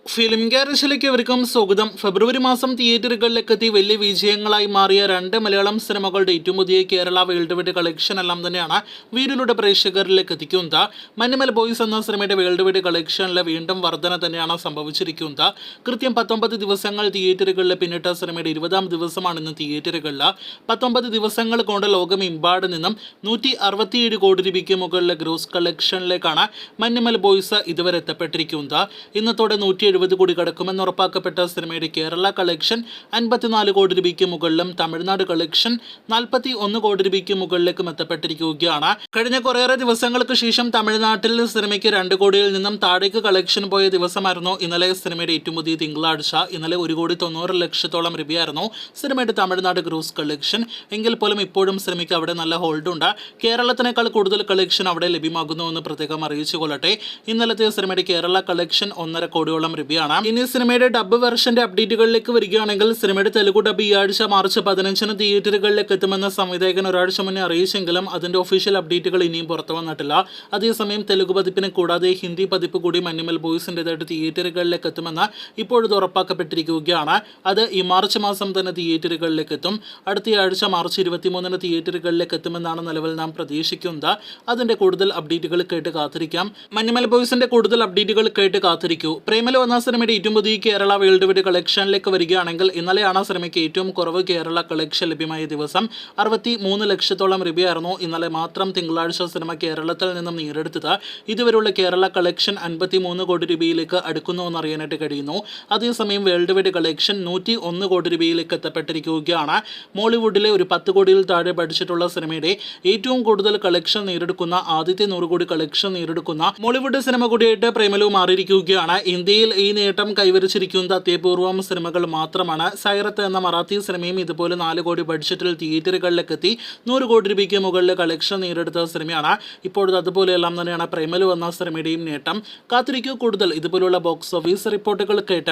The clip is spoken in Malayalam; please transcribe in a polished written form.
ഫിലിം ഗാരേജിലേക്ക് ഇവർക്കും സ്വാഗതം. ഫെബ്രുവരി മാസം തിയേറ്ററുകളിലേക്ക് എത്തി വലിയ വിജയങ്ങളായി മാറിയ രണ്ട് മലയാളം സിനിമകളുടെ ഏറ്റവും പുതിയ കേരള വേൾഡ് വൈഡ് കളക്ഷൻ എല്ലാം തന്നെയാണ് വീഡിയോയിലൂടെ പ്രേക്ഷകരിലേക്ക് എത്തിക്കുന്നത്. മഞ്ഞുമൽ ബോയ്സ് എന്ന സിനിമയുടെ വേൾഡ് വൈഡ് കളക്ഷനിൽ വീണ്ടും വർധന തന്നെയാണ് സംഭവിച്ചിരിക്കുന്നത്. കൃത്യം 19 ദിവസങ്ങൾ തിയേറ്ററുകളിൽ പിന്നിട്ട സിനിമയുടെ 20ാം ദിവസമാണ് ഇന്ന് തിയേറ്ററുകളിൽ. 19 ദിവസങ്ങൾ കൊണ്ട് ലോകമെമ്പാട് നിന്നും 167 കോടി രൂപയ്ക്ക് മുകളിലെ ഗ്രോസ് കളക്ഷനിലേക്കാണ് മഞ്ഞുമൽ ബോയ്സ് ഇതുവരെ എത്തപ്പെട്ടിരിക്കുന്നത്. ഇന്നത്തോടെ 170 കോടി കടക്കുമെന്ന് ഉറപ്പാക്കപ്പെട്ട സിനിമയുടെ കേരള കളക്ഷൻ 54 കോടി രൂപയ്ക്ക് മുകളിലും തമിഴ്നാട് കളക്ഷൻ 41 കോടി രൂപയ്ക്ക് മുകളിലേക്കും എത്തപ്പെട്ടിരിക്കുകയാണ്. കഴിഞ്ഞ കുറേയേറെ ദിവസങ്ങൾക്ക് ശേഷം തമിഴ്നാട്ടിൽ സിനിമയ്ക്ക് 2 കോടിയിൽ നിന്നും താഴേക്ക് കളക്ഷൻ പോയ ദിവസമായിരുന്നു ഇന്നലെ സിനിമയുടെ ഏറ്റവും പുതിയ തിങ്കളാഴ്ച. ഇന്നലെ 1,90,00,000 രൂപയായിരുന്നു സിനിമയുടെ തമിഴ്നാട് ഗ്രോസ് കളക്ഷൻ. എങ്കിൽ പോലും ഇപ്പോഴും സിനിമയ്ക്ക് അവിടെ നല്ല ഹോൾഡ് ഉണ്ട്. കേരളത്തിനേക്കാൾ കൂടുതൽ കളക്ഷൻ അവിടെ ലഭ്യമാകുന്നുവെന്ന് പ്രത്യേകം അറിയിച്ചു കൊള്ളട്ടെ. ഇന്നലത്തെ സിനിമയുടെ കേരള കളക്ഷൻ 1.5 കോടിയോളം രൂപയാണ്. ഇനി സിനിമയുടെ ഡബ് വെർഷന്റെ അപ്ഡേറ്റുകളിലേക്ക് വരികയാണെങ്കിൽ സിനിമയുടെ തെലുഗു ഡബ് ഈ ആഴ്ച മാർച്ച് 15-ന് തിയേറ്ററുകളിലേക്ക് എത്തുമെന്ന് സംവിധായകൻ ഒരാഴ്ച മുന്നേ അറിയിച്ചെങ്കിലും അതിന്റെ ഒഫീഷ്യൽ അപ്ഡേറ്റുകൾ ഇനിയും പുറത്തു വന്നിട്ടില്ല. അതേസമയം തെലുഗു പതിപ്പിന് കൂടാതെ ഹിന്ദി പതിപ്പ് കൂടി മഞ്ഞുമൽ ബോയ്സിൻ്റെതായിട്ട് തിയേറ്ററുകളിലേക്ക് എത്തുമെന്ന് ഇപ്പോഴത് ഉറപ്പാക്കപ്പെട്ടിരിക്കുകയാണ്. അത് ഈ മാർച്ച് മാസം തന്നെ തിയേറ്ററുകളിലേക്ക് എത്തും. അടുത്ത ആഴ്ച മാർച്ച് 23-ന് തിയേറ്ററുകളിലേക്ക് എത്തുമെന്നാണ് നിലവിൽ നാം പ്രതീക്ഷിക്കുന്നത്. അതിന്റെ കൂടുതൽ അപ്ഡേറ്റുകൾ കേട്ട് കാത്തിരിക്കാം. മഞ്ഞുമൽ ബോയ്സിന്റെ കൂടുതൽ അപ്ഡേറ്റുകൾ കേട്ട് കാത്തിരിക്കൂ. പ്രേമലു എന്ന സിനിമയുടെ ഏറ്റവും പുതിയ കേരള വേൾഡ് വൈഡ് കളക്ഷനിലേക്ക് വരികയാണെങ്കിൽ ഇന്നലെയാണ് സിനിമയ്ക്ക് ഏറ്റവും കുറവ് കേരള കളക്ഷൻ ലഭ്യമായ ദിവസം. 63,00,000 രൂപയായിരുന്നു ഇന്നലെ മാത്രം തിങ്കളാഴ്ച സിനിമ കേരളത്തിൽ നിന്നും നേടിയെടുത്തത്. ഇതുവരെയുള്ള കേരള കളക്ഷൻ 53 കോടി രൂപയിലേക്ക് അടുക്കുന്നുവെന്ന് അറിയാനായിട്ട് കഴിയുന്നു. അതേസമയം വേൾഡ് വൈഡ് കളക്ഷൻ 101 കോടി രൂപയിലേക്ക് എത്തപ്പെട്ടിരിക്കുകയാണ്. മോളിവുഡിലെ ഒരു 10 കോടിയിൽ താഴെ ബഡ്ജറ്റുള്ള സിനിമയുടെ ഏറ്റവും കൂടുതൽ കളക്ഷൻ നേടിയെടുക്കുന്ന ആദ്യത്തെ 100 കോടി കളക്ഷൻ നേടിയെടുക്കുന്ന മോളിവുഡ് സിനിമ കൂടിയായിട്ട് പ്രേമലു മാറിയിരിക്കുകയാണ്. ഇന്ത്യയിൽ ഈ നേട്ടം കൈവരിച്ചിരിക്കുന്നത് അത്യപൂർവം സിനിമകൾ മാത്രമാണ്. സൈറത്ത് എന്ന മറാത്തി സിനിമയും ഇതുപോലെ 4 കോടി ബഡ്ജറ്റിൽ തിയേറ്ററുകളിലേക്ക് എത്തി 100 കോടി രൂപയ്ക്ക് മുകളിൽ കളക്ഷൻ നേടിയെടുത്ത സിനിമയാണ്. ഇപ്പോഴത്തെ അതുപോലെയെല്ലാം തന്നെയാണ് പ്രേമലു എന്ന സിനിമയുടെയും നേട്ടം. കാത്തിരിക്കൂ കൂടുതൽ ഇതുപോലുള്ള ബോക്സ് ഓഫീസ് റിപ്പോർട്ടുകൾ കേട്ട